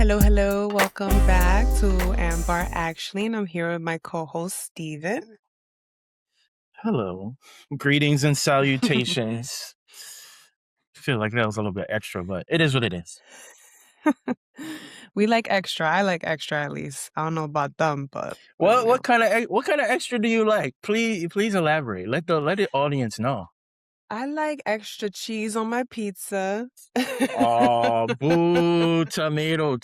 Hello, hello. Welcome back to Ambar Actually, and I'm here with my co-host Steven. Hello. Greetings and salutations. I feel like that was a little bit extra, but it is what it is. We like extra. I like extra at least. I don't know about them, but What you know. what kind of what kind of extra do you like? Please elaborate. Let the audience know. I like extra cheese on my pizza. Oh, boo, tomato.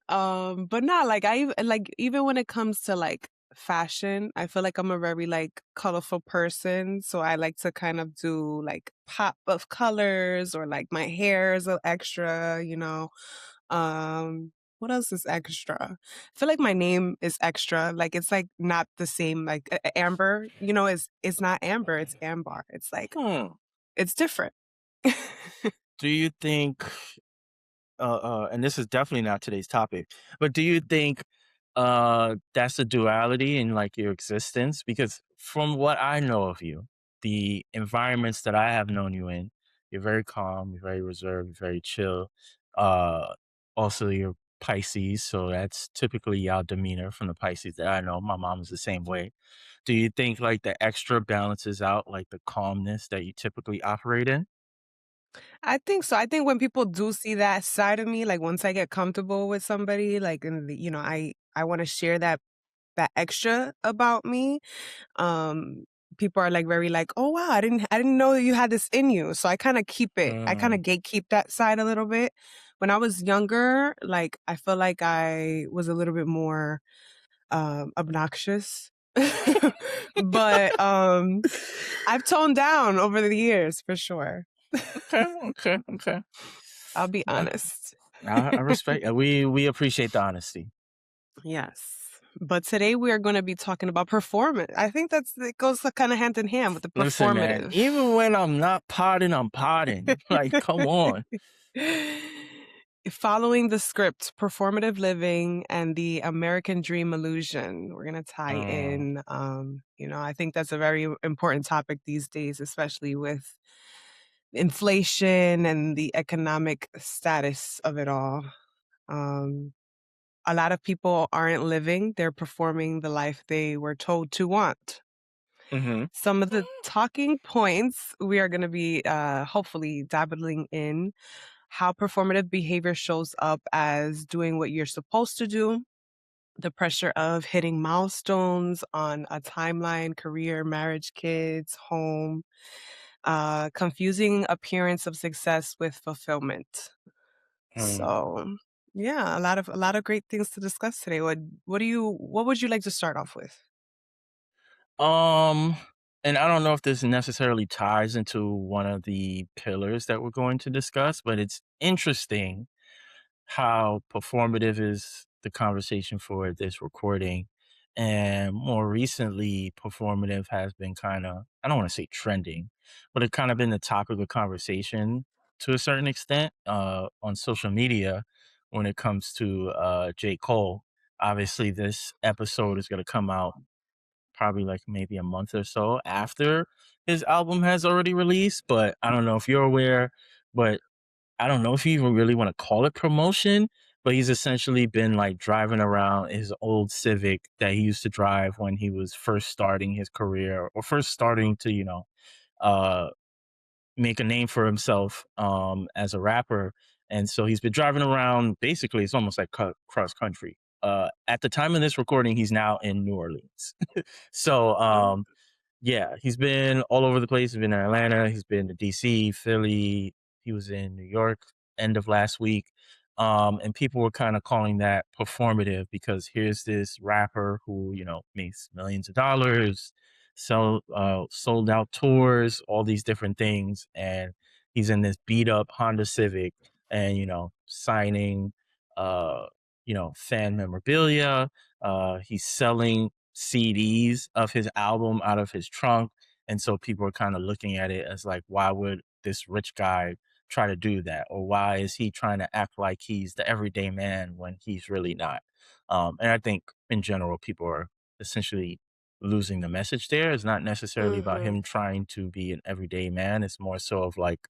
But not like like even when it comes to like fashion, I feel like I'm a very like colorful person. So I like to kind of do like pop of colors or like my hair is a extra. What else is extra? I feel like my name is extra. Like it's like not the same like Amber, it's not Amber, it's Ambar. It's like Hmm. it's different. Do you think and this is definitely not today's topic, but do you think that's a duality in like your existence? Because from what I know of you, the environments that I have known you in, you're very calm, you're very reserved, you're very chill. Uh Also you're Pisces, so that's typically your demeanor from the Pisces that I know. My mom is the same way. Do you think like the extra balances out like the calmness that you typically operate in? I think so. I think when people do see that side of me, like once I get comfortable with somebody, like I want to share that extra about me. Um People are like very like, "Oh wow, I didn't know you had this in you." So I kind of keep it. I kind of Mm. gatekeep that side a little bit. When I was younger, like I feel like I was a little bit more obnoxious. But I've toned down over the years for sure. Okay. I'll be Uh, honest. I respect. We appreciate the honesty. Yes. But today we are going to be talking about performance. I think it goes kind of hand in hand with the Listen, man. performative. Even when I'm not potting, I'm potting. Like, come on. Following the script, performative living and the American dream illusion. We're going to tie Mm, in I think that's a very important topic these days, especially with inflation and the economic status of it all. Um a lot of people aren't living, they're performing the life they were told to want. hmm Some of the talking points we are going to be hopefully dabbling in how performative behavior shows up as doing what you're supposed to do, the pressure of hitting milestones on a timeline, career, marriage, kids, home, confusing appearance of success with fulfillment. mm. So, yeah, a lot of great things to discuss today. What would you like to start off with? Um, and I don't know if this necessarily ties into one of the pillars that we're going to discuss, but it's interesting how performative is the conversation for this recording. And more recently, performative has been kind of, I don't want to say trending, but it kind of been the topic of conversation to a certain extent on social media when it comes to J. Cole. Obviously, this episode is going to come out probably like maybe a month or so after his album has already released, but I don't know if you're aware, but I don't know if you even really want to call it promotion, but he's essentially been like driving around his old Civic that he used to drive when he was first starting his career or first starting to, uh, make a name for himself as a rapper. And so he's been driving around basically, it's almost like cross country. At the time of this recording, he's now in New Orleans. So, Oh, yeah, he's been all over the place. He's been in Atlanta, he's been to DC, Philly, he was in New York end of last week. And people were kind of calling that performative because here's this rapper who, makes millions of dollars, sold out tours, all these different things. And he's in this beat up Honda Civic and, signing, uh, fan memorabilia. He's selling CDs of his album out of his trunk. And so people are kind of looking at it as like, why would this rich guy try to do that? Or why is he trying to act like he's the everyday man when he's really not? And I think in general, people are essentially losing the message there. It's not necessarily about mhm. him trying to be an everyday man. It's more so of like,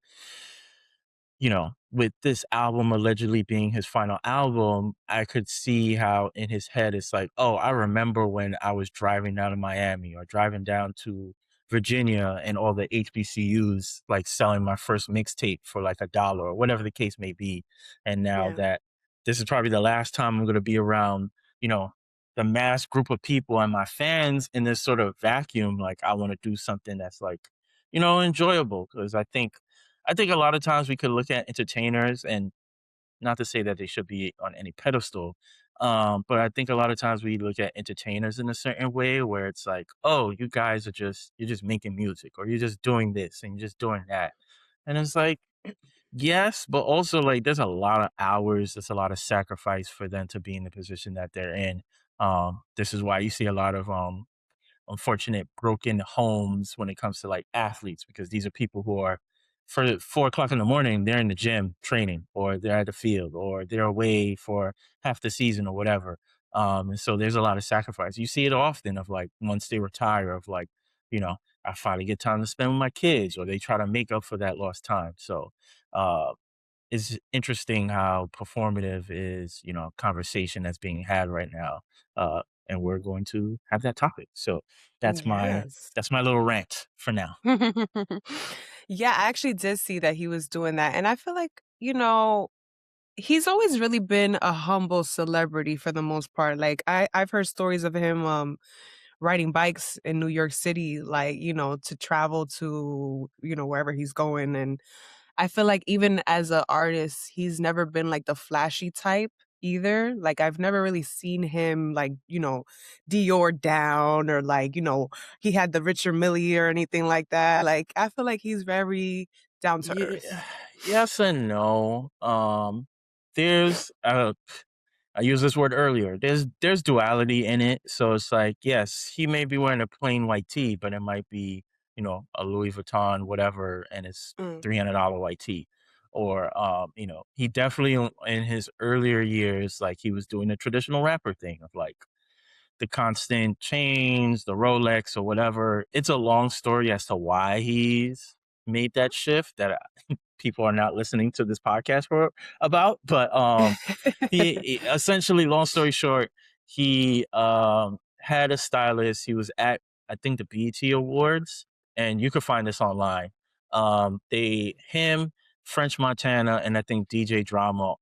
with this album allegedly being his final album, I could see how in his head it's like, oh, I remember when I was driving down to Miami or driving down to Virginia and all the HBCUs like selling my first mixtape for like $1 or whatever the case may be. And now Yeah. that this is probably the last time I'm going to be around, you know, the mass group of people and my fans in this sort of vacuum, like I want to do something that's like, enjoyable. Because I think a lot of times we could look at entertainers, and not to say that they should be on any pedestal, but I think a lot of times we look at entertainers in a certain way where it's like, oh, you guys you're just making music, or you're just doing this and you're just doing that. And it's like, yes, but also like there's a lot of hours, there's a lot of sacrifice for them to be in the position that they're in. This is why you see a lot of unfortunate broken homes when it comes to like athletes, because these are people who are for 4 o'clock in the morning, they're in the gym training, or they're at the field, or they're away for half the season or whatever. And so there's a lot of sacrifice. You see it often of like once they retire, of like, you know, I finally get time to spend with my kids, or they try to make up for that lost time. So uh it's interesting how performative is, a conversation that's being had right now. And we're going to have that topic. So that's my Yes. that's my little rant for now. Yeah, I actually did see that he was doing that, and I feel like, he's always really been a humble celebrity for the most part. Like, I've heard stories of him, riding bikes in New York City, like, to travel to, wherever he's going, and I feel like even as an artist, he's never been like the flashy type either. Like I've never really seen him like, Dior down or like, he had the Richard Mille or anything like that. Like I feel like he's very down to Yeah, earth. yes and no. There's I used this word earlier. There's duality in it. So it's like, yes, he may be wearing a plain white tee, but it might be, a Louis Vuitton, whatever, and it's Mm, $300 white tee. Or he definitely in his earlier years, like he was doing the traditional rapper thing of like the constant chains, the Rolex or whatever. It's a long story as to why he's made that shift that people are not listening to this podcast for about. But he essentially, long story short, he had a stylist. He was at, I think, the BET Awards, and you could find this online. Him, French Montana, and I think DJ Drama,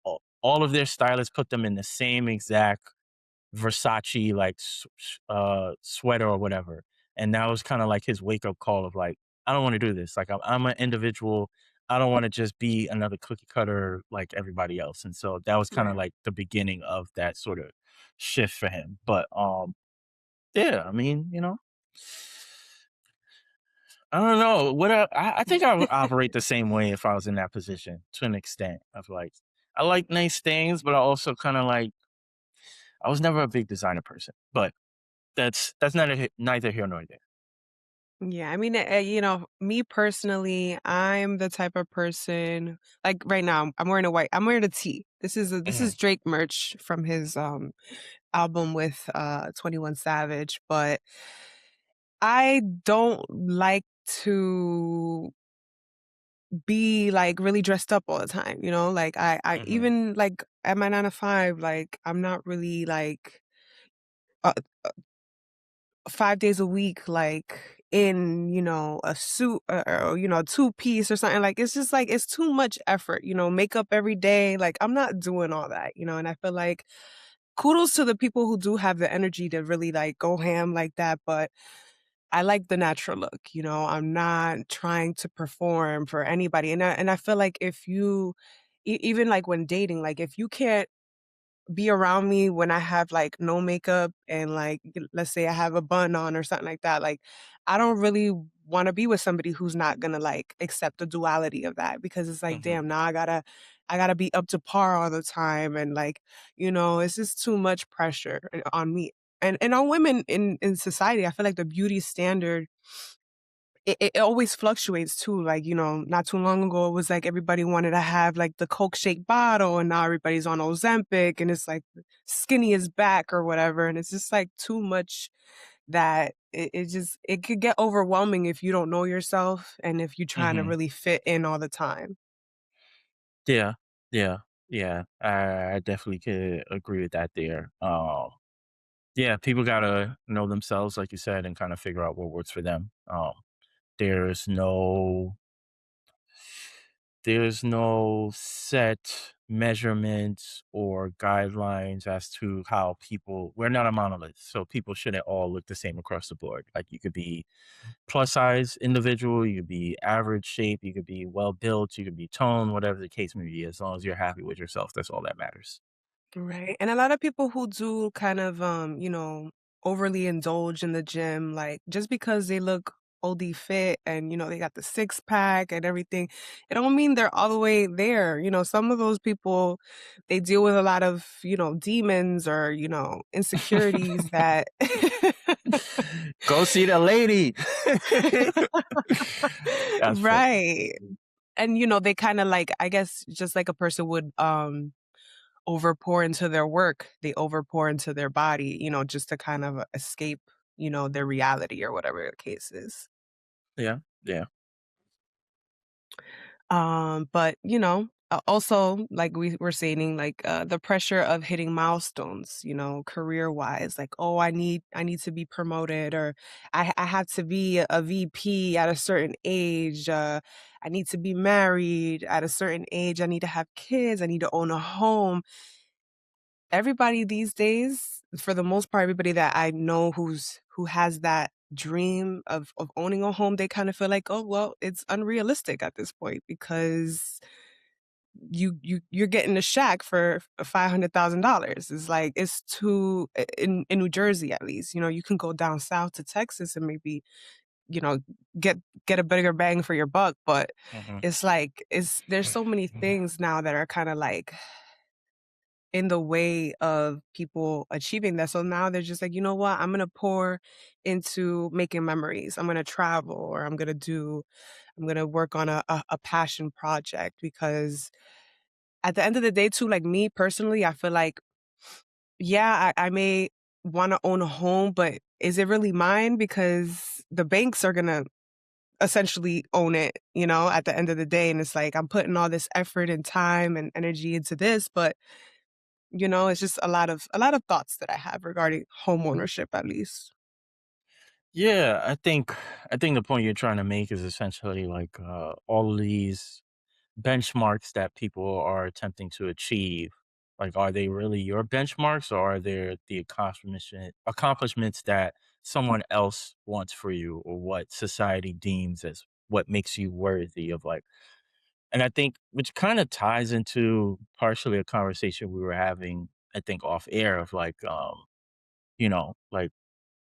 all of their stylists put them in the same exact Versace like sweater or whatever. And that was kind of like his wake up call of like, I don't want to do this. Like I'm an individual. I don't want to just be another cookie cutter like everybody else. And so that was kind of right. like the beginning of that sort of shift for him. But yeah, I mean, I don't know. I think I would operate the same way if I was in that position to an extent of like, I like nice things, but I also kind of like, I was never a big designer person, but that's neither here nor there. Yeah, I mean, me personally, I'm the type of person like right now, I'm wearing a tee. This Mhm, is Drake merch from his album with 21 Savage, but I don't like to be like really dressed up all the time, Like I mhm, even like at my 9 to 5, like I'm not really like uh, 5 days a week, like in, a suit or, a two piece or something. Like it's just like it's too much effort, makeup every day. Like I'm not doing all that, and I feel like kudos to the people who do have the energy to really like go ham like that. But I like the natural look, I'm not trying to perform for anybody. And I feel like if you even like when dating, like if you can't be around me when I have like no makeup and like let's say I have a bun on or something like that, like I don't really want to be with somebody who's not gonna like accept the duality of that because it's like, mhm, damn, now I gotta be up to par all the time and like, it's just too much pressure on me. And on women in society, I feel like the beauty standard it always fluctuates too. Like, not too long ago, it was like everybody wanted to have like the Coke shake bottle, and now everybody's on Ozempic, and it's like skinny is back or whatever. And it's just like too much that it could get overwhelming if you don't know yourself and if you're trying to mhm. really fit in all the time. Yeah, yeah, yeah. I definitely could agree with that there. Yeah, people gotta know themselves, like you said, and kind of figure out what works for them. There's no there's no set measurements or guidelines as to how people we're not a monolith, so people shouldn't all look the same across the board. Like you could be plus size individual, you could be average shape, you could be well built, you could be toned, whatever the case may be, as long as you're happy with yourself, that's all that matters. Right, and a lot of people who do kind of, overly indulge in the gym, like, just because they look OD fit and, they got the six pack and everything, it don't mean they're all the way there, some of those people, they deal with a lot of, demons or, insecurities that Go see the lady. That's funny. Right, and, they kinda like I guess just like a person would, overpour into their work, they overpour into their body, just to kind of escape, their reality or whatever the case is. Yeah, yeah. But also like we were saying, like the pressure of hitting milestones, career wise, like, oh, I need to be promoted, or I have to be a VP at a certain age. I need to be married at a certain age. I need to have kids. I need to own a home. Everybody these days, for the most part, everybody that I know who has that dream of owning a home, they kind of feel like, "Oh, well, it's unrealistic at this point because you're getting a shack for $500,000." It's like it's too in New Jersey at least, you can go down south to Texas and maybe, you know, get get a bigger bang for your buck, but Mhm. it's like there's so many things now that are kind of like in the way of people achieving that. So now they're just like, "You know what? I'm gonna pour into making memories. I'm gonna travel, or I'm gonna work on a passion project," because at the end of the day too, like me personally, I feel like, yeah, I may wanna own a home, but is it really mine? Because the banks are gonna essentially own it, at the end of the day, and it's like I'm putting all this effort and time and energy into this, but it's just a lot of thoughts that I have regarding home ownership at least. Yeah, I think the point you're trying to make is essentially like all of these benchmarks that people are attempting to achieve. Like, are they really your benchmarks, or are they the accomplishments that someone else wants for you, or what society deems as what makes you worthy of like? And I think which kind of ties into partially a conversation we were having, I think off air of like, like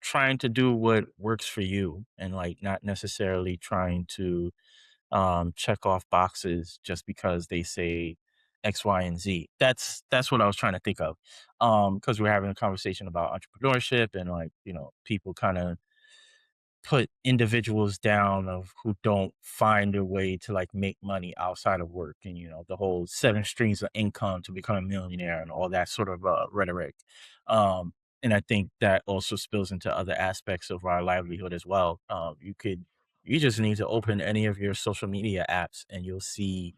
trying to do what works for you and like not necessarily trying to check off boxes just because they say X, Y, and Z. That's what I was trying to think of. Because we're having a conversation about entrepreneurship and like, people kind of put individuals down of who don't find a way to like make money outside of work, and the whole seven streams of income to become a millionaire and all that sort of rhetoric. And I think that also spills into other aspects of our livelihood as well. You just need to open any of your social media apps and you'll see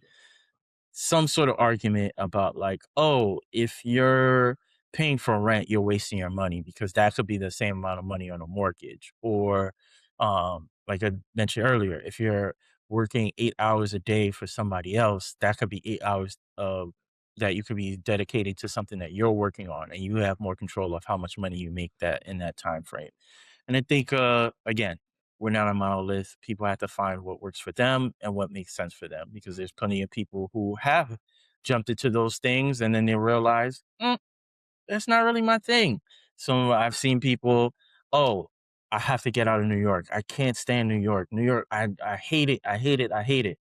some sort of argument about like, oh, if you're paying for rent, you're wasting your money because that could be the same amount of money on a mortgage. Or like I mentioned earlier, if you're working 8 hours a day for somebody else, that could be 8 hours of that you could be dedicating to something that you're working on, and you have more control of how much money you make that in that time frame. And I think again, we're not a monolith. People have to find what works for them and what makes sense for them, because there's plenty of people who have jumped into those things and then they realize, that's not really my thing. So I've seen people, oh, I have to get out of New York. I can't stand New York. New York, I hate it. I hate it. I hate it.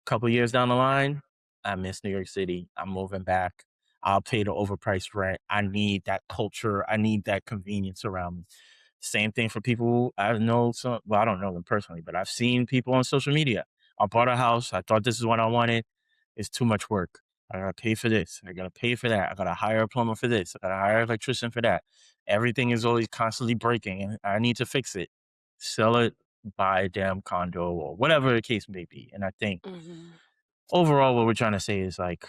Couple years down the line, I miss New York City. I'm moving back. I'll pay the overpriced rent. I need that culture. I need that convenience around me. Same thing for people I know. Some, well, I don't know them personally, but I've seen people on social media. I bought a house. I thought this is what I wanted. It's too much work. I gotta pay for this. I gotta pay for that. I gotta hire a plumber for this. I gotta hire an electrician for that. Everything is always constantly breaking, and I need to fix it. Sell it, buy a damn condo, or whatever the case may be. And I think Mhm. overall, what we're trying to say is like,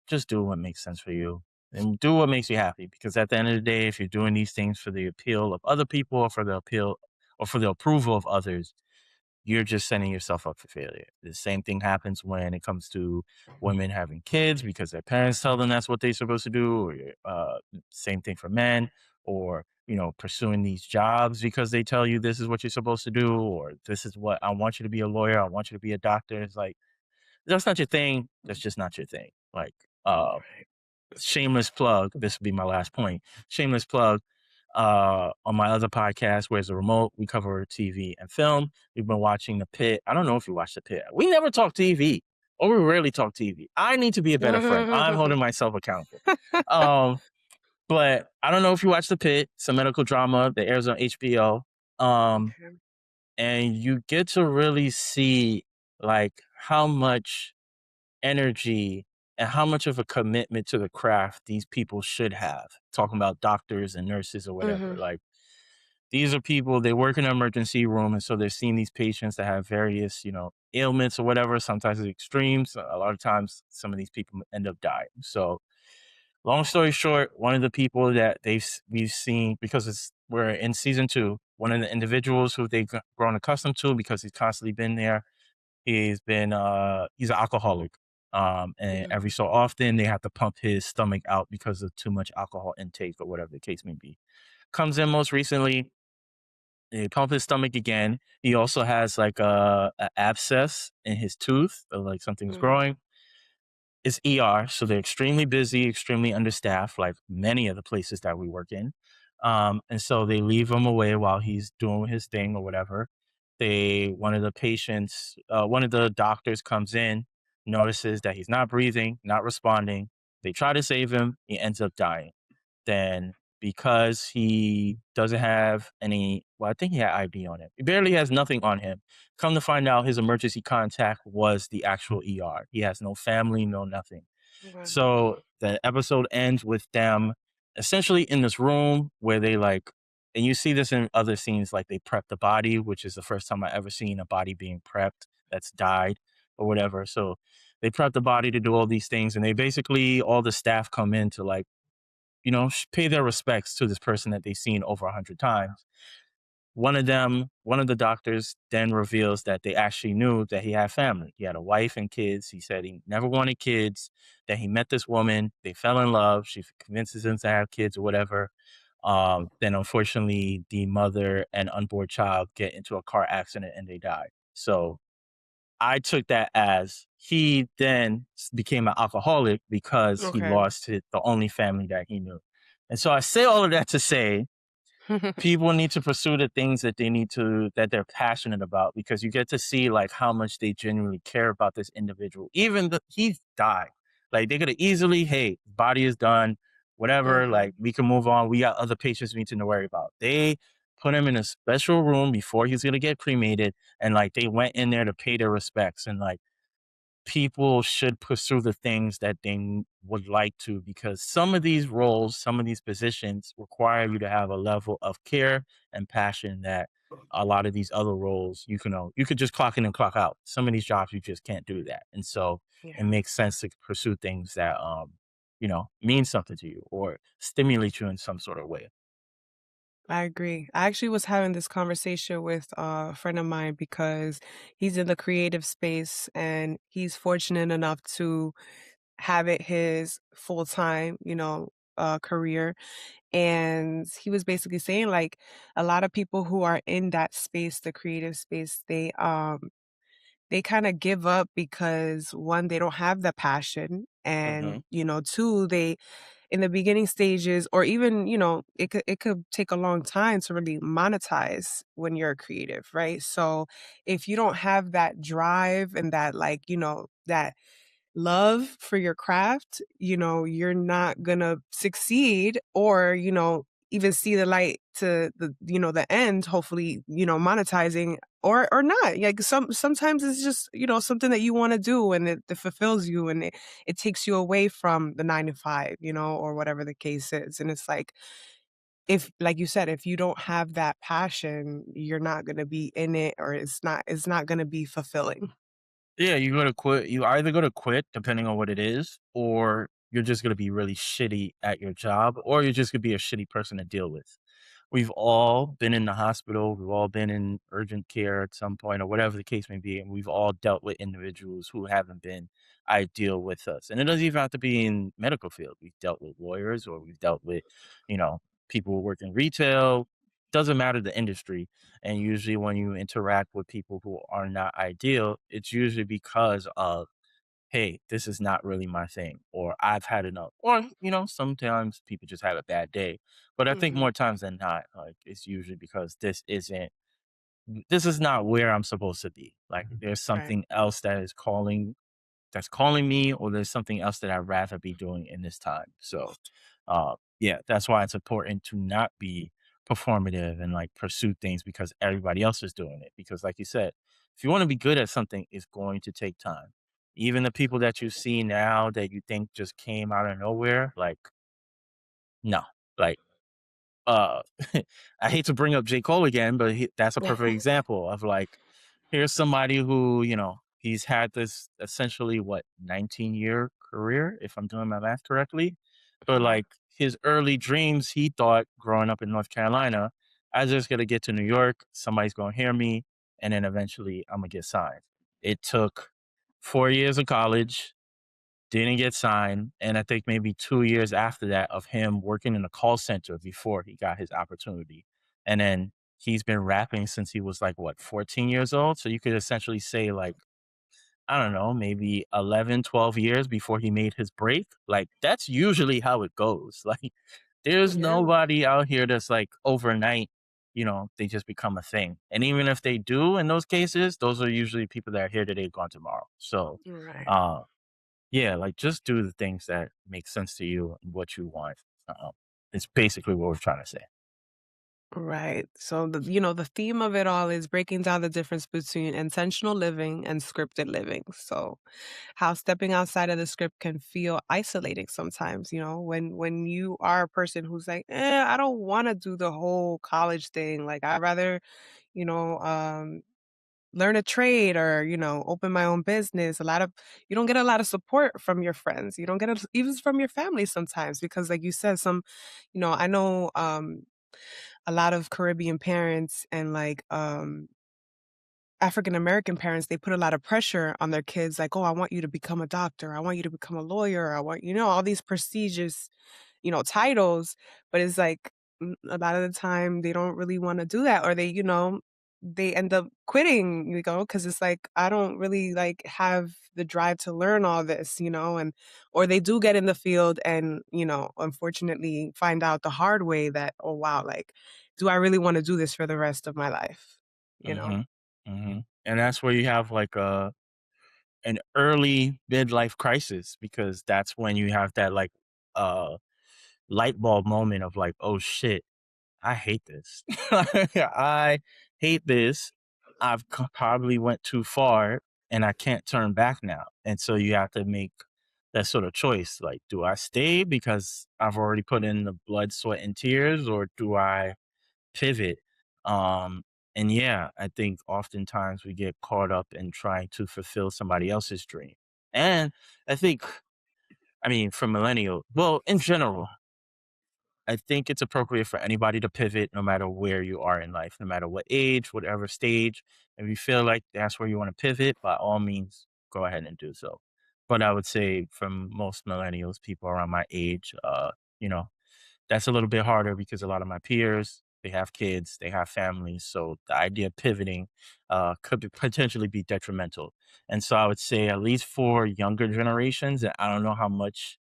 just do what makes sense for you and do what makes you happy. Because at the end of the day, if you're doing these things for the appeal of other people or for the appeal or for the approval of others, you're just setting yourself up for failure. The same thing happens when it comes to women having kids because their parents tell them that's what they're supposed to do, or same thing for men, or pursuing these jobs because they tell you this is what you're supposed to do, or this is what I want you to be a lawyer, I want you to be a doctor. It's like that's not your thing. That's just not your thing. Like, uh, Right. shameless plug. This will be my last point. Shameless plug. On my other podcast, Where's the Remote? We cover TV and film. We've been watching The Pit. I don't know if you watched The Pit. We never talk TV, or we rarely talk TV. I need to be a better friend. I'm holding myself accountable. Um, but I don't know if you watched The Pit. It's a medical drama that airs on HBO. Um, Okay. and you get to really see like how much energy and how much of a commitment to the craft these people should have. Talking about doctors and nurses or whatever. Mhm. Like these are people, they work in an emergency room. And so they're seeing these patients that have various, ailments or whatever. Sometimes it's extremes. A lot of times some of these people end up dying. So long story short, one of the people that we've seen, because we're in season 2, one of the individuals who they've grown accustomed to because he's constantly been there, he's an alcoholic. And every Mhm. so often they have to pump his stomach out because of too much alcohol intake or whatever the case may be. Comes in most recently, they pump his stomach again. He also has like a abscess in his tooth, or like something's Mhm. growing. It's ER, so they're extremely busy, extremely understaffed, like many of the places that we work in. And so they leave him away while he's doing his thing or whatever. One of the doctors comes in, notices that he's not breathing, not responding. They try to save him. He ends up dying. Then because he doesn't have I think he had ID on him. He barely has nothing on him. Come to find out his emergency contact was the actual ER. He has no family, no nothing. Wow. So the episode ends with them essentially in this room where they like, and you see this in other scenes, like they prep the body, which is the first time I ever seen a body being prepped that's died or whatever. So they prep the body to do all these things, and they basically all the staff come in to like pay their respects to this person that they've seen over 100 times. One of the doctors then reveals that they actually knew that he had family. He had a wife and kids. He said he never wanted kids, that he met this woman, they fell in love. She convinces him to have kids or whatever. Then unfortunately, the mother and unborn child get into a car accident and they die. So I took that as he then became an alcoholic because he Okay. lost the only family that he knew. And so I say all of that to say people need to pursue the things that they're passionate about, because you get to see like how much they genuinely care about this individual. Even he's died. Like they could have easily, hey, body is done, whatever, like Mhm. we can move on. We got other patients we need to worry about. They put him in a special room before he's gonna get cremated, and like they went in there to pay their respects, and like people should pursue the things that would like to, because some of these roles, some of these positions require you to have a level of care and passion that a lot of these other roles you could just clock in and clock out. Some of these jobs you just can't do that. And so it Yeah. makes sense to pursue things that mean something to you or stimulate you in some sort of way. I agree. I actually was having this conversation with a friend of mine because he's in the creative space and he's fortunate enough to have it his full-time, career. And he was basically saying like a lot of people who are in that space, the creative space, they kind of give up because one, they don't have the passion. And, Hmm. two, they in the beginning stages or even, it could take a long time to really monetize when you're creative, right? So if you don't have that drive and that like, that love for your craft, you're not gonna succeed or, even see the light to the end, hopefully, monetizing or not. Like sometimes it's just, something that you want to do and it fulfills you and it takes you away from the 9 to 5, or whatever the case is. And it's like if like you said, if you don't have that passion, you're not gonna be in it or it's not gonna be fulfilling. Yeah, you're gonna quit. You either gonna quit, depending on what it is, or you're just gonna be really shitty at your job, or you're just gonna be a shitty person to deal with. We've all been in the hospital, we've all been in urgent care at some point, or whatever the case may be, and we've all dealt with individuals who haven't been ideal with us. And it doesn't even have to be in medical field. We've dealt with lawyers, or we've dealt with, you know, people who work in retail. Doesn't matter the industry. And usually when you interact with people who are not ideal, it's usually because of, hey, this is not really my thing, or I've had enough. Or, sometimes people just have a bad day. But I think Mhm. more times than not, like, it's usually because this is not where I'm supposed to be. Like, there's Right. something else that's calling me, or there's something else that I'd rather be doing in this time. So, yeah, that's why it's important to not be performative and like pursue things because everybody else is doing it. Because, like you said, if you want to be good at something, it's going to take time. Even the people that you see now that you think just came out of nowhere, like, no, like, uh, I hate to bring up J. Cole again, but that's a perfect example of like, here's somebody who, he's had this essentially what 19-year career, if I'm doing my math correctly. But Wow. like his early dreams, he thought growing up in North Carolina, I just gotta get to New York, somebody's gonna hear me, and then eventually I'm gonna get signed. It took 4 years of college, didn't get signed, and I think maybe 2 years after that of him working in a call center before he got his opportunity, and then he's been rapping since he was, like, what, 14 years old? So you could essentially say, like, I don't know, maybe 11, 12 years before he made his break. Like, that's usually how it goes. Like, there's Yeah. nobody out here that's, like, overnight, they just become a thing, and even if they do in those cases, those are usually people that are here today, gone tomorrow. So, Right. uh yeah, like, just do the things that make sense to you and what you want. It's basically what we're trying to say. Right. So the theme of it all is breaking down the difference between intentional living and scripted living. So how stepping outside of the script can feel isolating sometimes, when you are a person who's like, I don't want to do the whole college thing. Like I'd rather, you know, um, learn a trade or, open my own business. You don't get a lot of support from your friends. You don't get it even from your family sometimes because like you said, I know a lot of Caribbean parents and like African American parents, they put a lot of pressure on their kids, like, "Oh, I want you to become a doctor. I want you to become a lawyer. I want," all these prestigious, titles. But it's like a lot of the time they don't really want to do that, or they end up quitting, because it's like I don't really like have the drive to learn all this, and or they do get in the field and unfortunately find out the hard way that, oh wow, like, do I really want to do this for the rest of my life? You know? Mhm, mhm, and that's where you have, like, an early midlife crisis because that's when you have that, like, uh, light bulb moment of, like, "Oh, shit. I hate this. I hate this. I've probably went too far and I can't turn back now." And so you have to make that sort of choice. Like, do I stay because I've already put in the blood, sweat, and tears, or do I pivot? Um, and yeah, I think oftentimes we get caught up in trying to fulfill somebody else's dream. And I think, I mean, for millennial, well, in general, I think it's appropriate for anybody to pivot no matter where you are in life, no matter what age, whatever stage. If you feel like that's where you want to pivot, by all means, go ahead and do so. But I would say from most millennials, people around my age, you know, that's a little bit harder because a lot of my peers, they have kids, they have families. So the idea of pivoting could potentially be detrimental. And so I would say, at least for younger generations, and I don't know how much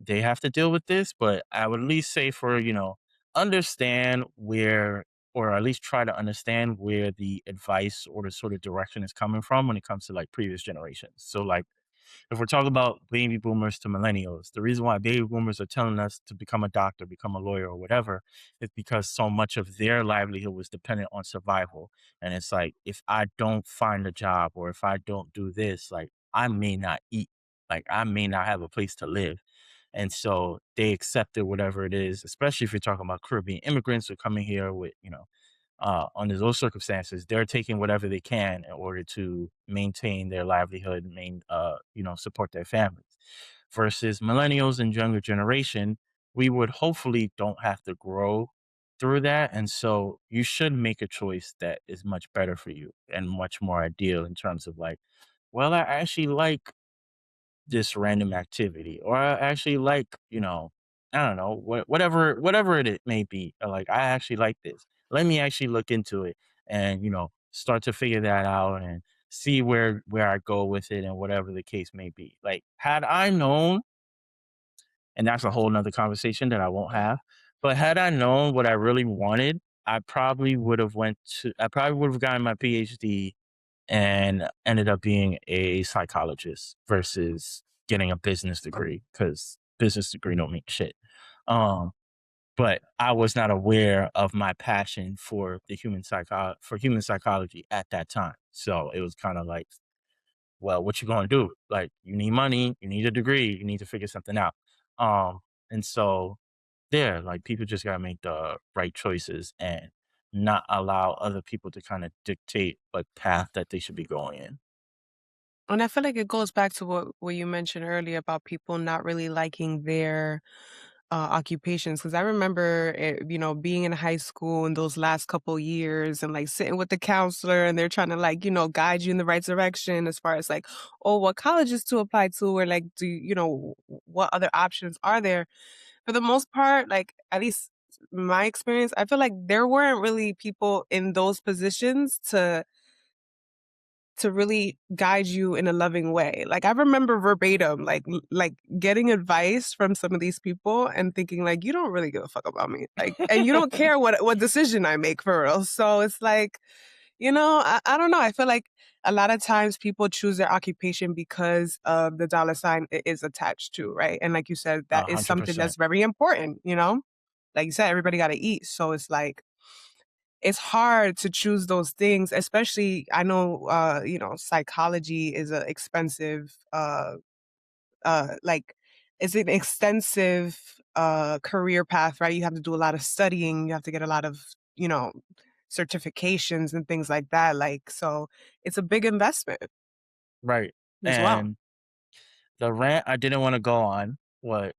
they have to deal with this, but I would at least say for, understand where, or at least try to understand where the advice or the sort of direction is coming from when it comes to like previous generations. So, like, if we're talking about baby boomers to millennials, the reason why baby boomers are telling us to become a doctor, become a lawyer, or whatever is because so much of their livelihood was dependent on survival. And it's like, if I don't find a job or if I don't do this, like, I may not eat, like, I may not have a place to live. And so they accepted whatever it is, especially if you're talking about Caribbean immigrants who are coming here with, under those circumstances, they're taking whatever they can in order to maintain their livelihood, support their families. Versus millennials and younger generation, we would hopefully don't have to grow through that. And so you should make a choice that is much better for you and much more ideal in terms of like, well, I actually like this random activity, or I actually like, I don't know, whatever it may be. Like, I actually like this. Let me actually look into it and, start to figure that out and see where I go with it and whatever the case may be. Like, had I known, and that's a whole nother conversation that I won't have, but had I known what I really wanted, I probably would have gotten my PhD and ended up being a psychologist versus getting a business degree because business degree don't mean shit. Um, but I was not aware of my passion for human psychology at that time. So it was kind of like, well, what you gonna do? Like, you need money, you need a degree, you need to figure something out. Um, and so there, like, people just gotta make the right choices and not allow other people to kind of dictate what path that they should be going in. And I feel like it goes back to what you mentioned earlier about people not really liking their occupations. Because I remember, being in high school in those last couple years and like sitting with the counselor and they're trying to like, guide you in the right direction as far as like, oh, what colleges to apply to or like, what other options are there? For the most part, like at least my experience, I feel like there weren't really people in those positions to really guide you in a loving way. Like, I remember verbatim, like, getting advice from some of these people and thinking, like, "You don't really give a fuck about me." Like, and you don't care what decision I make for real. So it's like, I don't know. I feel like a lot of times people choose their occupation because of the dollar sign it is attached to, right? And like you said, that is something 100%. that's very important, you know? Like you said, everybody gotta eat. So it's like it's hard to choose those things, especially I know, psychology is a expensive, like, it's an extensive, career path, right? You have to do a lot of studying, you have to get a lot of, you know, certifications and things like that, like, so it's a big investment Right. as well. And the rant I didn't want to go on, what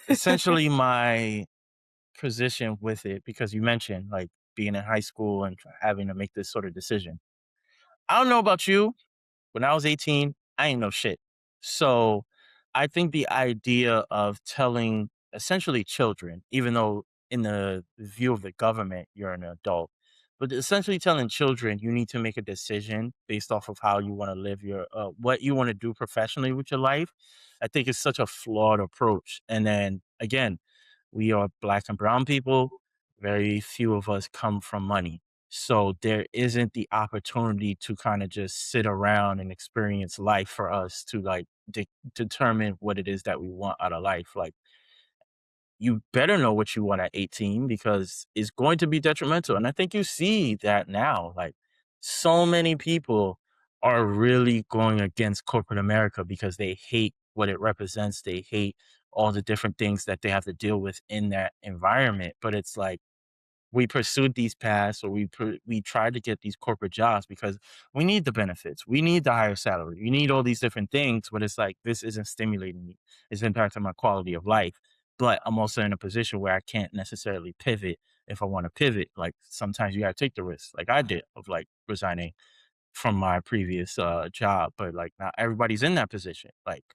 essentially my position with it, because you mentioned like being in high school and having to make this sort of decision. I don't know about you. When I was 18, I ain't know shit. So I think the idea of telling essentially children, even though in the view of the government, you're an adult, but essentially telling children you need to make a decision based off of how you want to live what you want to do professionally with your life, I think is such a flawed approach. And then again, we are black and brown people. Very few of us come from money. So there isn't the opportunity to kind of just sit around and experience life for us to like determine what it is that we want out of life. Like, you better know what you want at 18 because it's going to be detrimental. And I think you see that now. Like, so many people are really going against corporate America because they hate what it represents. They hate all the different things that they have to deal with in that environment. But it's like, we pursued these paths, or we tried to get these corporate jobs because we need the benefits, we need the higher salary, we need all these different things, but it's like, this isn't stimulating me, it's impacting my quality of life. But I'm also in a position where I can't necessarily pivot if I want to pivot. Like, sometimes you gotta take the risk, like I did, of like resigning from my previous job. But like, not everybody's in that position. Like,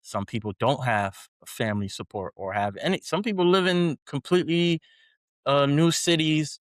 some people don't have family support or have any, some people live in completely new cities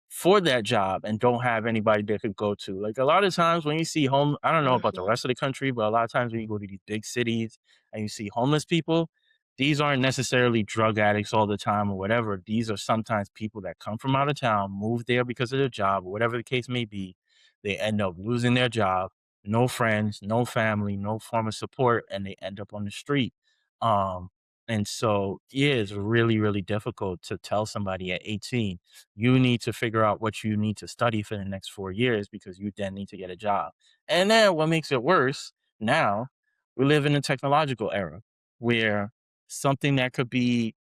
for that job and don't have anybody they could go to. Like, a lot of times when you see I don't know about the Mhm. rest of the country, but a lot of times when you go to these big cities and you see homeless people, these aren't necessarily drug addicts all the time or whatever. These are sometimes people that come from out of town, move there because of their job, or whatever the case may be. They end up losing their job, no friends, no family, no form of support, and they end up on the street. Um, and so, yeah, it's really, really difficult to tell somebody at 18, you need to figure out what you need to study for the next 4 years because you then need to get a job. And then what makes it worse now, we live in a technological era where something that could be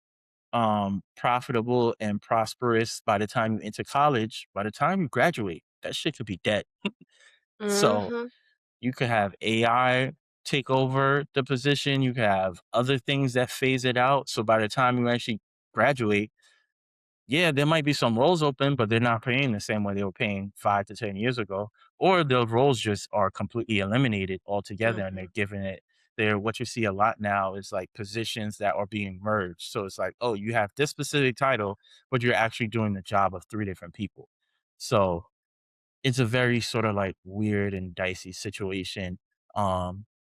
profitable and prosperous by the time you enter college. By the time you graduate, that shit could be dead. So Mhm. you could have AI take over the position. You could have other things that phase it out. So by the time you actually graduate, yeah, there might be some roles open, but they're not paying the same way they were paying 5 to 10 years ago, or the roles just are completely eliminated altogether, and they're Mhm. giving it there. What you see a lot now is like positions that are being merged. So it's like, oh, you have this specific title, but you're actually doing the job of 3 different people. So it's a very sort of like weird and dicey situation.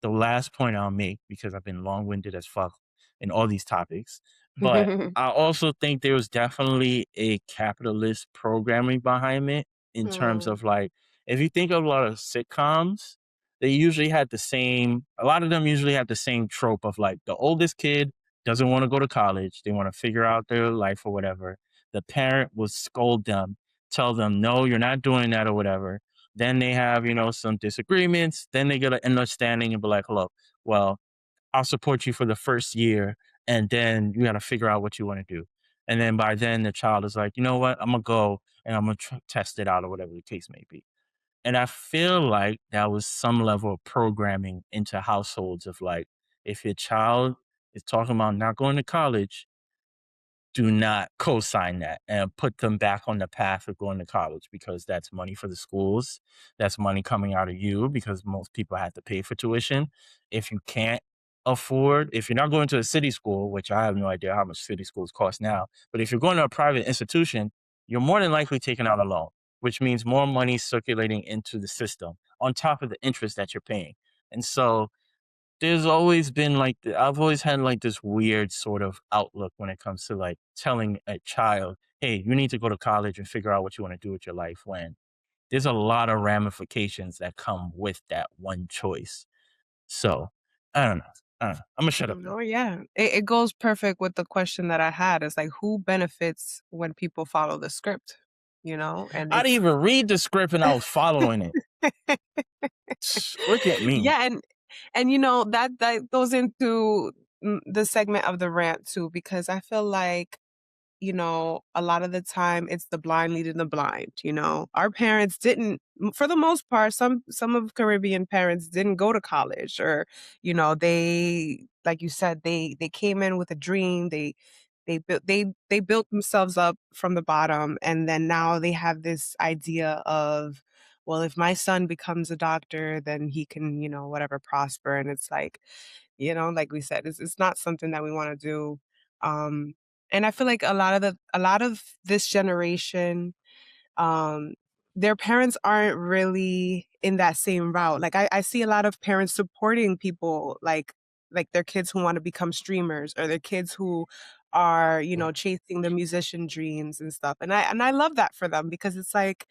The last point I'll make, because I've been long winded as fuck in all these topics, but I also think there was definitely a capitalist programming behind it in terms Mm. of like, if you think of a lot of sitcoms, they usually had the same, a lot of them usually have the same trope of like the oldest kid doesn't want to go to college. They want to figure out their life or whatever. The parent will scold them, tell them, no, you're not doing that or whatever. Then they have, some disagreements. Then they get an understanding and be like, look, well, I'll support you for the first year. And then you got to figure out what you want to do. And then by then the child is like, you know what? I'm going to go and I'm going to test it out or whatever the case may be. And I feel like that was some level of programming into households of like, if your child is talking about not going to college, do not co-sign that and put them back on the path of going to college because that's money for the schools. That's money coming out of you because most people have to pay for tuition. If you can't afford, if you're not going to a city school, which I have no idea how much city schools cost now, but if you're going to a private institution, you're more than likely taking out a loan, which means more money circulating into the system on top of the interest that you're paying. And so there's always been like I've always had like this weird sort of outlook when it comes to like telling a child, "Hey, you need to go to college and figure out what you want to do with your life." When there's a lot of ramifications that come with that one choice. So I don't know. I don't know. I'm gonna shut up now. Oh yeah. It goes perfect with the question that I had. It's like who benefits when people follow the script, And I didn't it's even read the script and I was following it. Look at me. yeah, and that goes into the segment of the rant too, because I feel like a lot of the time it's the blind leading the blind. Our parents didn't, for the most part, some of Caribbean parents didn't go to college or, they, like you said, they came in with a dream. They built themselves up from the bottom. And then now they have this idea of, well, if my son becomes a doctor, then he can, whatever, prosper. And it's like we said, it's not something that we want to do. Um, and I feel like a lot of this generation, um, their parents aren't really in that same route. Like I see a lot of parents supporting people like their kids who want to become streamers or their kids who are, chasing their musician dreams and stuff. And I love that for them because it's like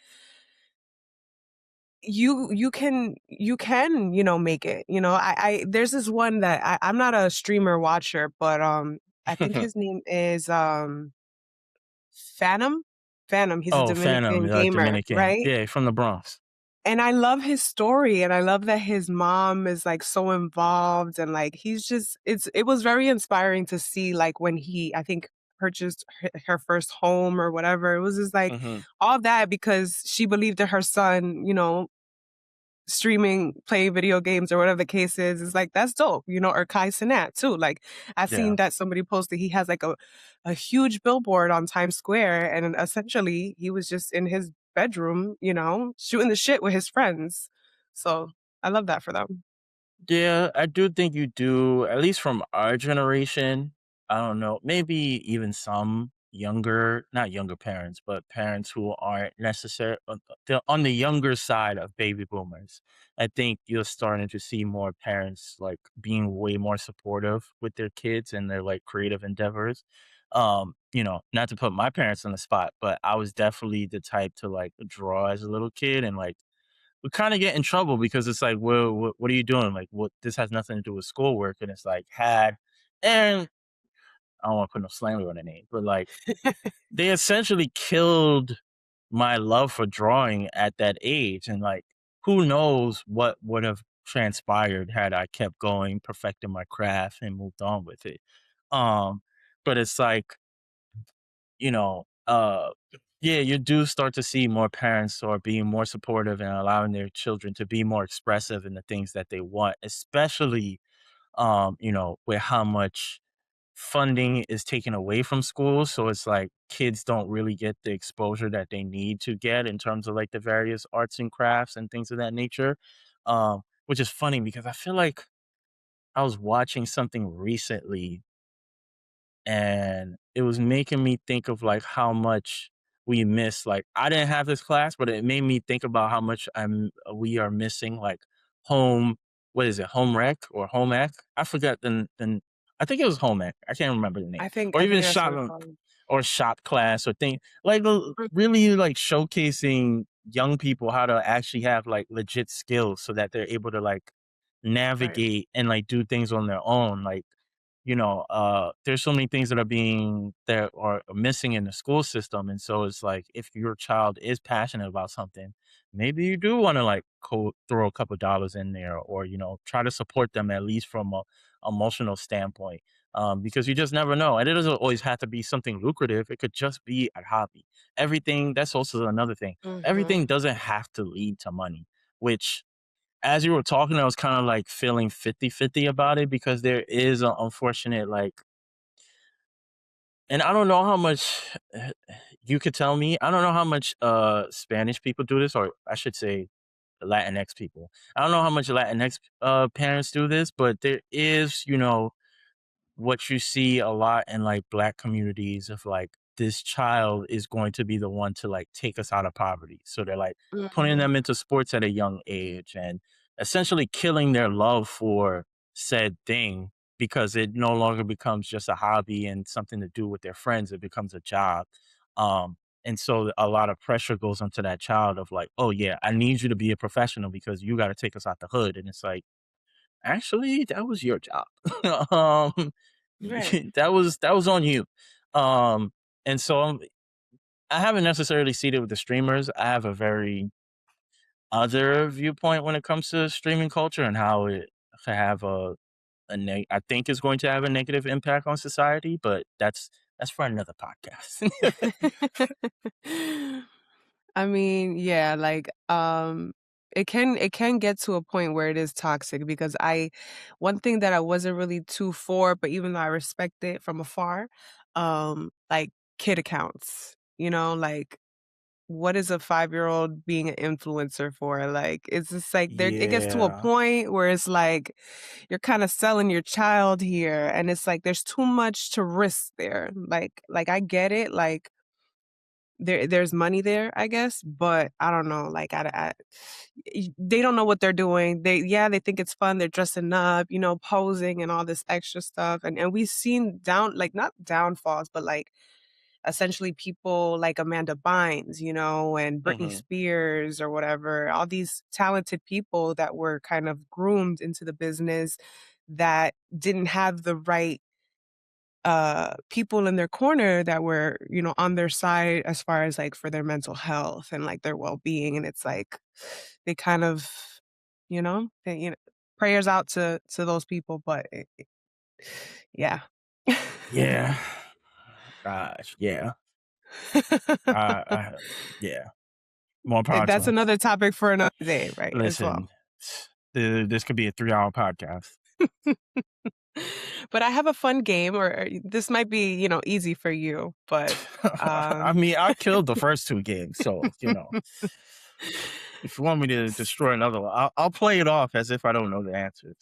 you can make it. I there's this one that I'm not a streamer watcher, but I think his name is Phantom. Phantom, he's a Oh, Phantom, Dominican gamer, Dominican. right? Yeah, from the Bronx. And I love his story, and I love that his mom is, like, so involved, and, like, it was very inspiring to see, like, when he, I think, purchased her first home or whatever. It was just, like, Hmm. all that because she believed in her son, streaming, playing video games or whatever the case is like, that's dope, or Kai Cenat too. Like I seen Yeah. that somebody posted he has like a huge billboard on Times Square and essentially he was just in his bedroom, shooting the shit with his friends. So I love that for them. Yeah, I do think you do, at least from our generation. I don't know, maybe even some younger, not younger parents, but parents who aren't necessarily they're on the younger side of baby boomers. I think you're starting to see more parents like being way more supportive with their kids and their like creative endeavors. Not to put my parents on the spot, but I was definitely the type to like draw as a little kid and like we kind of get in trouble because it's like, well, what are you doing? Like, what? This has nothing to do with schoolwork, and it's like and I don't want to put no slander on the name, but like they essentially killed my love for drawing at that age, and like who knows what would have transpired had I kept going, perfecting my craft, and moved on with it. Um, but it's like you know, yeah, you do start to see more parents are being more supportive and allowing their children to be more expressive in the things that they want, especially, with how much funding is taken away from schools. So it's like kids don't really get the exposure that they need to get in terms of like the various arts and crafts and things of that nature. Which is funny because I feel like I was watching something recently and it was making me think of like how much we miss. Like I didn't have this class, but it made me think about how much we are missing like home. What is it? Home rec or home ec? I forgot the. I think it was home ec. I can't remember the name, I think or I even think that's what shop it's called. or shop class or thing like really like showcasing young people how to actually have like legit skills so that they're able to like Right. navigate and like do things on their own. Like there's so many things that are missing in the school system. And so it's like if your child is passionate about something, maybe you do want to like throw a couple dollars in there or, try to support them at least from a emotional standpoint. Because you just never know. And it doesn't always have to be something lucrative. It could just be a hobby. Everything, that's also another thing. Mhm. Everything doesn't have to lead to money, which as you were talking, I was kinda, like, feeling 50-50 about it because there is an unfortunate, like and I don't know how much you could tell me. I don't know how much, Spanish people do this, or I should say Latinx people. I don't know how much Latinx, parents do this, but there is, what you see a lot in like black communities of like this child is going to be the one to like take us out of poverty. So they're like putting Mhm. them into sports at a young age and essentially killing their love for said thing because it no longer becomes just a hobby and something to do with their friends. It becomes a job. And so a lot of pressure goes onto that child of like, oh yeah, I need you to be a professional because you got to take us out the hood. And it's like, actually, that was your job. um, Right. that was on you. Um, and so I haven't necessarily seen it with the streamers. I have a very other viewpoint when it comes to streaming culture and how it can have I think is going to have a negative impact on society, but that's for another podcast. I mean, yeah, like, it can get to a point where it is toxic because I one thing that I wasn't really too for, but even though I respect it from afar, like kid accounts, like what is a 5-year-old being an influencer for? Like, it's just like there it gets to a Yeah. point where it's like you're kinda selling your child here, and it's like there's too much to risk there. Like I get it, like there's money there, I guess, but I don't know, like, they don't know what they're doing. They think it's fun, they're dressing up, posing and all this extra stuff, and we've seen not downfalls, but, like, essentially people like Amanda Bynes, and Britney Hmm. Spears or whatever, all these talented people that were kind of groomed into the business that didn't have the right people in their corner that were, on their side as far as like for their mental health and like their well-being. And it's like they kind of, prayers out to those people, but yeah. Yeah. Gosh. Yeah. I yeah. More power to That's 'em. another topic for another day, right? As well. Listen, this could be a 3-hour podcast. But I have a fun game, or this might be, easy for you, but I um mean, I killed the first 2 games, so, if you want me to destroy another one, I'll play it off as if I don't know the answers.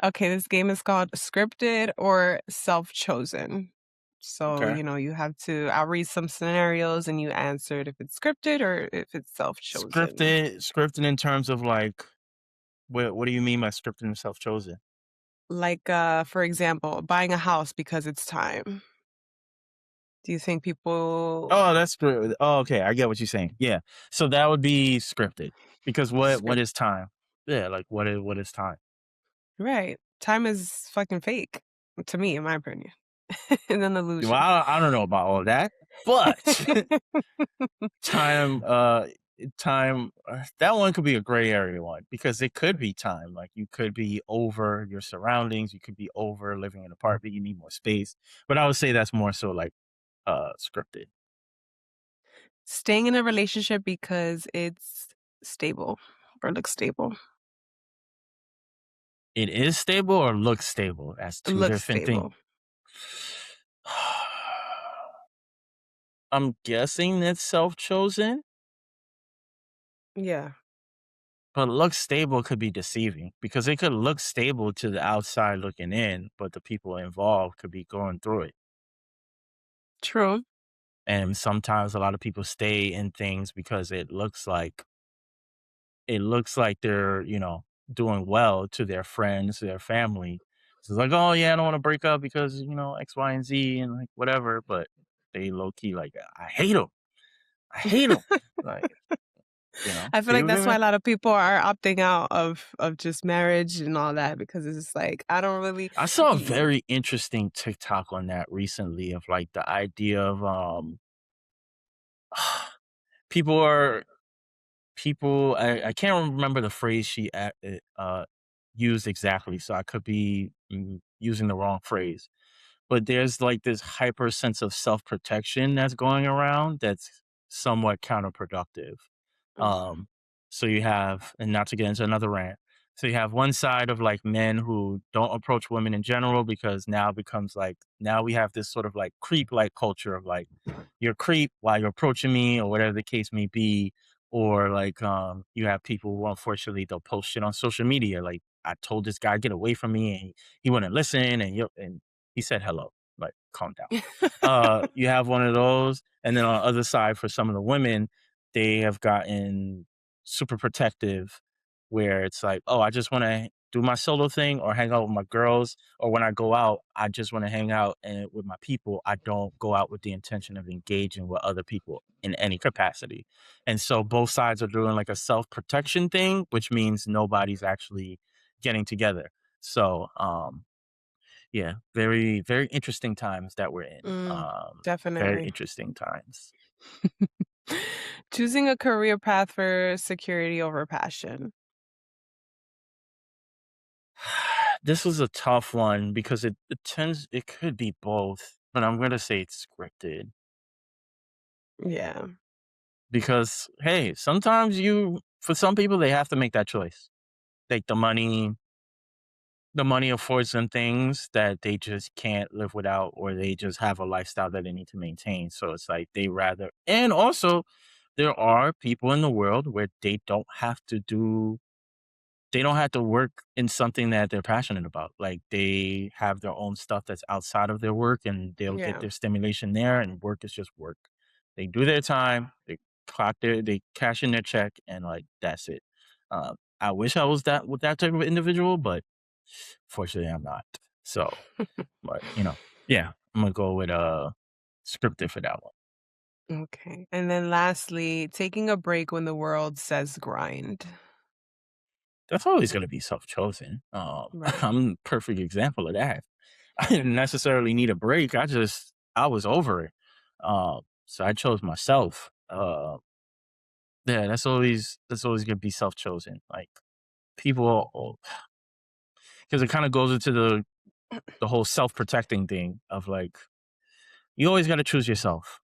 Okay, this game is called Scripted or Self-Chosen. So, Okay. I'll read some scenarios and you answered if it's scripted or if it's self-chosen. Scripted in terms of, like, what do you mean by scripted and self-chosen? Like, for example, buying a house because it's time. Do you think people Oh, that's good. Oh, okay, I get what you're saying. Yeah. So that would be scripted because what script is time? Yeah, like, what is time? right. Time is fucking fake, to me, in my opinion. And an Well, illusion. I don't know about all that, but time. time that one could be a gray area one because it could be time. Like you could be over your surroundings, you could be over living in an apartment, you need more space. But I would say that's more so like scripted. Staying in a relationship because it's stable or looks stable. It is stable or looks stable. That's two Looks different things. stable. I'm guessing that's self-chosen, Yeah, but looks stable could be deceiving because it could look stable to the outside looking in, but the people involved could be going through it. true. And sometimes a lot of people stay in things because it looks like they're, doing well to their friends, to their family. So it's like, "Oh, yeah, I don't wanna break up because, X, Y, and Z and, like, whatever," but they low key like, "I hate him. I hate him." Like, I feel see like what I that's why mean? a lot of people are opting out of just marriage and all that because it's just like I don't really I saw a y very interesting TikTok on that recently of, like, the idea of, people are people I can't remember the phrase she used exactly, so I could be, using the wrong phrase. But there's like this hyper sense of self-protection that's going around that's somewhat counterproductive. mm, Um, so you have, and not to get into another rant, so you have one side of like men who don't approach women in general because now becomes like now we have this sort of like creep like culture of like you're a creep while you're approaching me or whatever the case may be. Or like you have people who unfortunately they'll post shit on social media like I told this guy get away from me and he wouldn't listen and he said hello, like, calm down. You have one of those, and then on the other side, for some of the women, they have gotten super protective where it's like, "Oh, I just wanna do my solo thing or hang out with my girls, or when I go out, I just wanna hang out and with my people. I don't go out with the intention of engaging with other people in any capacity." And so both sides are doing, like, a self-protection thing, which means nobody's actually getting together. So, yeah, very, very interesting times that we're in. mm, Very definitely. interesting times. Choosing a career path for security over passion. This was a tough one because it could be both, but I'm gonna say it's scripted Yeah, because hey, sometimes you for some people they have to make that choice. Like the money affords them things that they just can't live without, or they just have a lifestyle that they need to maintain. So it's like they rather, and also there are people in the world where they don't have to work in something that they're passionate about. Like they have their own stuff that's outside of their work and they'll get yeah. their stimulation there and work is just work. They do their time, they cash in their check and like that's it. I wish I was that with that type of individual, but fortunately I'm not. So, but yeah, I'm gonna go with scripted for that one. Okay, and then lastly, taking a break when the world says grind. That's always gonna be self-chosen. Right. I'm a perfect example of that. I didn't necessarily need a break. I was over it. So I chose myself. Yeah, that's always gonna be self-chosen. Like people, because it kind of goes into the whole self-protecting thing of like you always got to choose yourself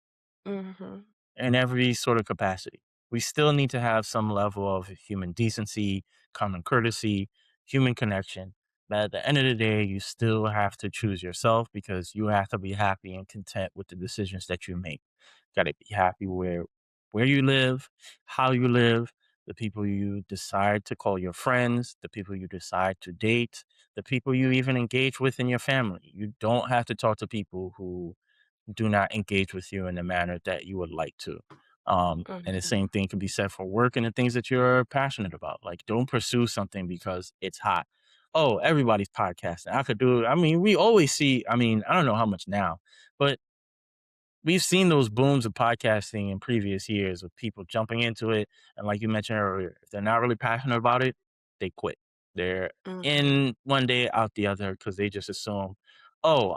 Mhm, in every sort of capacity. We still need to have some level of human decency, common courtesy, human connection. But at the end of the day, you still have to choose yourself because you have to be happy and content with the decisions that you make. Got to be happy where you live, how you live, the people you decide to call your friends, the people you decide to date, the people you even engage with in your family. You don't have to talk to people who do not engage with you in the manner that you would like to. And the mhm, same thing can be said for work and the things that you're passionate about. Like, don't pursue something because it's hot. Oh, everybody's podcasting. I could do it. I mean, we always see, I mean, I don't know how much now, but we've seen those booms of podcasting in previous years of people jumping into it. And like you mentioned earlier, if they're not really passionate about it, they quit. They're mhm. in one day, out the other, because they just assume, oh,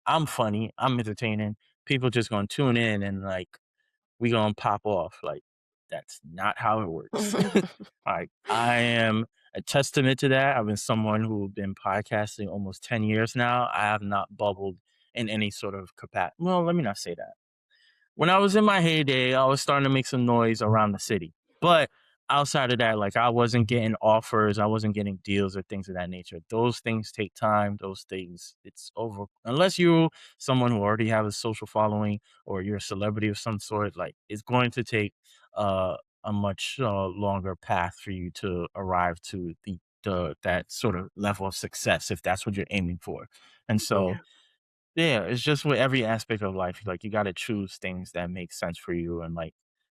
I'm funny, I'm entertaining. People just gonna tune in and like we gonna pop off. Like That's not how it works. Like, I am a testament to that. I've been someone who been podcasting almost 10 years now. I have not bubbled in any sort of capacity. Well, let me not say that. When I was in my heyday, I was starting to make some noise around the city. But outside of that, like, I wasn't getting offers, I wasn't getting deals or things of that nature. Those things take time. Those things, it's over. Unless you someone who already have a social following or you're a celebrity of some sort, like, it's going to take a much longer path for you to arrive to the that sort of level of success if that's what you're aiming for. And so Yeah. yeah, it's just with every aspect of life, like, you gotta choose things that make sense for you and, like,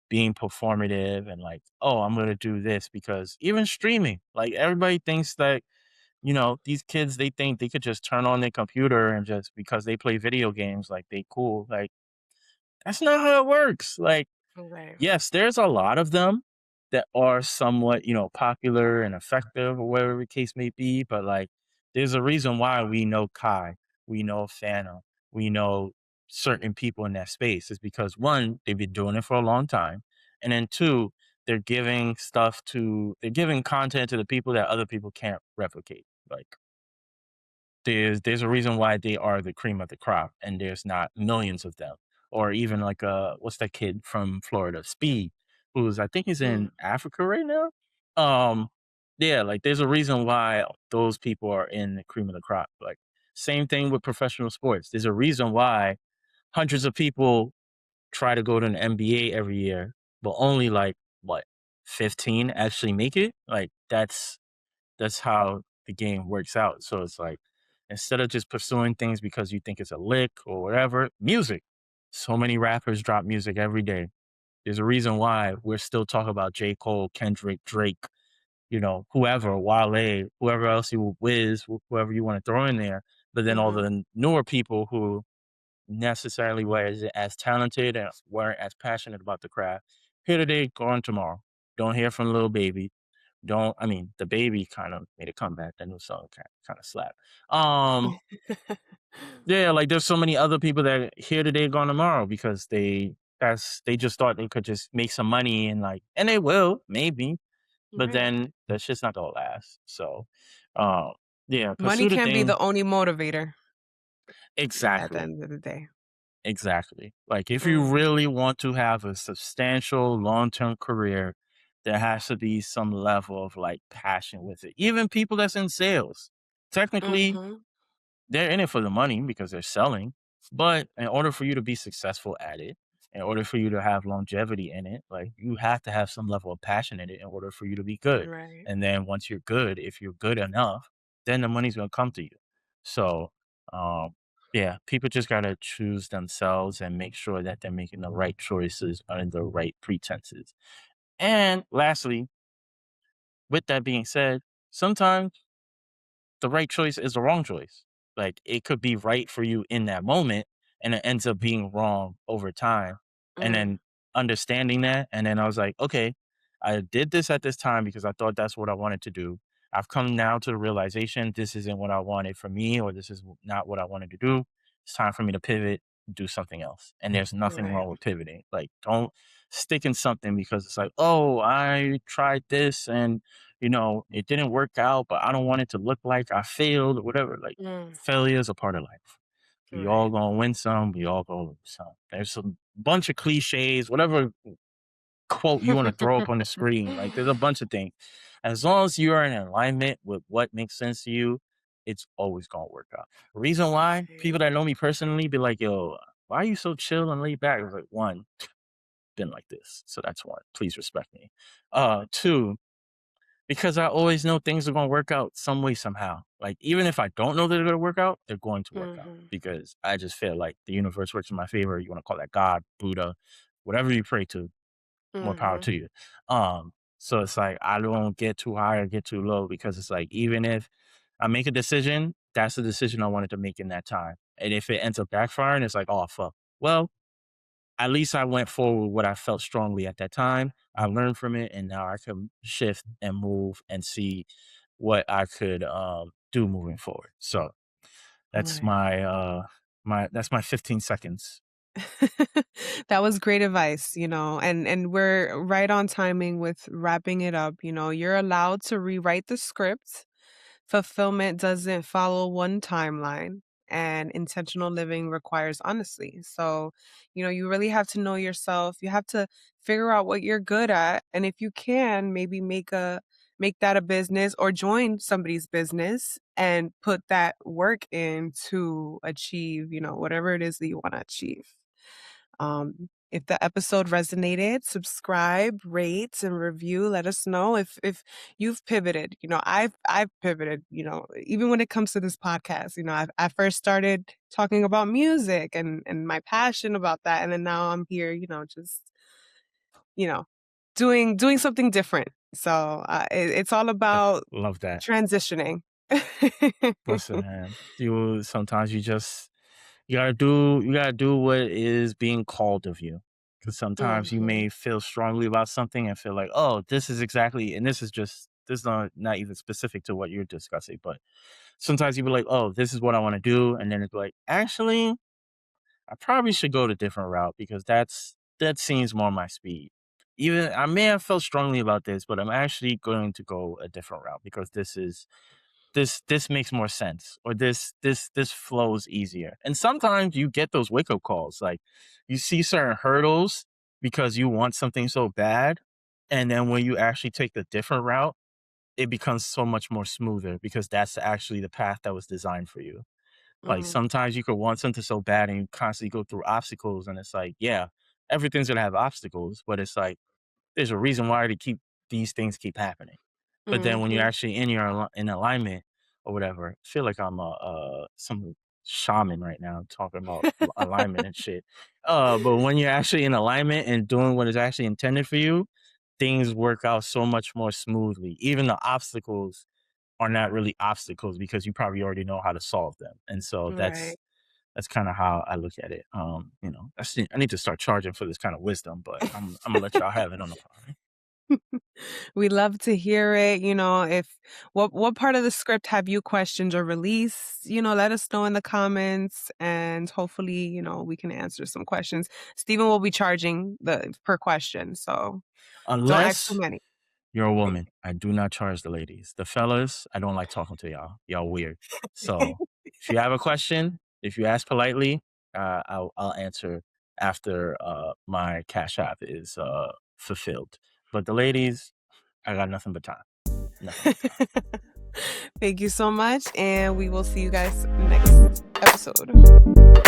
being performative and, like, "Oh, I'm gonna do this," because even streaming, like, everybody thinks that, these kids, they think they could just turn on their computer and just because they play video games, like, they cool, like, that's not how it works, like, Right. yes, there's a lot of them that are somewhat, popular and effective or whatever the case may be, but, like, there's a reason why we know Kai, we know Fana, we know certain people in that space. Is because 1, they've been doing it for a long time, and then 2, they're giving content to the people that other people can't replicate. Like, there's a reason why they are the cream of the crop, and there's not millions of them. Or even like, what's that kid from Florida, Speed, who's I think he's in Mm. Africa right now? Um, yeah, like, there's a reason why those people are in the cream of the crop. Like, same thing with professional sports. There's a reason why hundreds of people try to go to an NBA every year, but only, like, what, 15 actually make it? Like, that's how the game works out. So it's like, instead of just pursuing things because you think it's a lick or whatever, music. So many rappers drop music every day. There's a reason why we're still talking about J. Cole, Kendrick, Drake, whoever, Wale, whoever else you Wiz, whoever you want to throw in there. But then all Mhm. the newer people who necessarily weren't as talented and weren't as passionate about the craft, here today, gone tomorrow. Don't hear from Lil Baby, don't I mean, the Baby kind of made a comeback. That new song kinda slapped. Yeah, like, there's so many other people that here today, gone tomorrow because they just thought they could just make some money and, like, and they will, maybe, but Right. then that's just not gonna last. So, um, yeah, Money pursue the can't be thing. the only motivator at the Exactly. end of the day. Exactly. Like, if you Mhm. really want to have a substantial long-term career, there has to be some level of, like, passion with it. Even people that's in sales, technically, Mhm. they're in it for the money because they're selling, but in order for you to be successful at it, in order for you to have longevity in it, like, you have to have some level of passion in it in order for you to be good. Right. And then once you're good, if you're good enough, then the money's gonna come to you. So, um, yeah, people just gotta choose themselves and make sure that they're making the right choices under the right pretenses. And lastly, with that being said, sometimes the right choice is the wrong choice. Like, it could be right for you in that moment, and it ends up being wrong over time. And Mm. then understanding that, and then I was like, okay, I did this at this time because I thought that's what I wanted to do. I've come now to the realization this isn't what I wanted for me, or this is not what I wanted to do. It's time for me to pivot, do something else. And there's nothing Right. wrong with pivoting. Like, don't stick in something because it's like, oh, I tried this and it didn't work out, but I don't want it to look like I failed or whatever. Like, Mm. failure is a part of life. We all Right. gonna win some, we all gonna lose some. There's a bunch of cliches, whatever quote you want to throw up on the screen. Like, there's a bunch of things. As long as you are in alignment with what makes sense to you, it's always gonna work out. Reason why Right. people that know me personally be like, yo, why are you so chill and laid back? I was like, one, been like this. So that's one. Please respect me. Two, because I always know things are gonna work out some way, somehow. Like, even if I don't know they're gonna work out, they're going to work out Mhm. because I just feel like the universe works in my favor. You wanna call that God, Buddha, whatever you pray to, more power Mhm. to you. So it's like I don't get too high or get too low because it's like even if I make a decision, that's the decision I wanted to make in that time. And if it ends up backfiring, it's like, oh fuck. Well, at least I went forward with what I felt strongly at that time. I learned from it, and now I can shift and move and see what I could do moving forward. So that's Right. my that's my 15 seconds. That was great advice, and we're right on timing with wrapping it up. You're allowed to rewrite the script. Fulfillment doesn't follow one timeline, and intentional living requires honesty. So, you really have to know yourself. You have to figure out what you're good at, and if you can, maybe make that a business or join somebody's business and put that work in to achieve, whatever it is that you want to achieve. If the episode resonated, subscribe, rate, and review. Let us know if you've pivoted. I've pivoted. Even when it comes to this podcast, I first started talking about music and my passion about that, and then now I'm here. Just you know doing something different. So it's all Yeah, about love that. transitioning. Listen, man, you sometimes you gotta do what is being called of you. Because sometimes you Mhm, may feel strongly about something and feel like, oh, this is exactly, and this is not even specific to what you're discussing, but sometimes you be like, oh, this is what I want to do, and then it's like, actually, I probably should go the different route because that seems more my speed. Even I may have felt strongly about this, but I'm actually going to go a different route because this makes more sense, or this flows easier. And sometimes you get those wake up calls, like you see certain hurdles because you want something so bad, and then when you actually take the different route, it becomes so much more smoother because that's actually the path that was designed for you. Like mhm, sometimes you could want something so bad and you constantly go through obstacles, and it's like, yeah, everything's gonna have obstacles, but it's like there's a reason why these things keep happening. But then when you're mhm, actually in alignment or whatever, I feel like I'm some shaman right now talking about alignment and shit. But when you're actually in alignment and doing what is actually intended for you, things work out so much more smoothly. Even the obstacles are not really obstacles because you probably already know how to solve them. And so right. that's kind of how I look at it. I need to start charging for this kind of wisdom, but I'm gonna let y'all have it on the pod. We love to hear it. If what part of the script have you questioned or released? Let us know in the comments, and hopefully, we can answer some questions. Stephen will be charging the per question, so don't ask too Unless many. you're a woman, I do not charge the ladies. The fellas, I don't like talking to y'all. Y'all weird. So if you have a question, if you ask politely, I'll answer after my cash app is fulfilled. But the ladies, I got nothing but time. Nothing but time. Thank you so much, and we will see you guys next episode.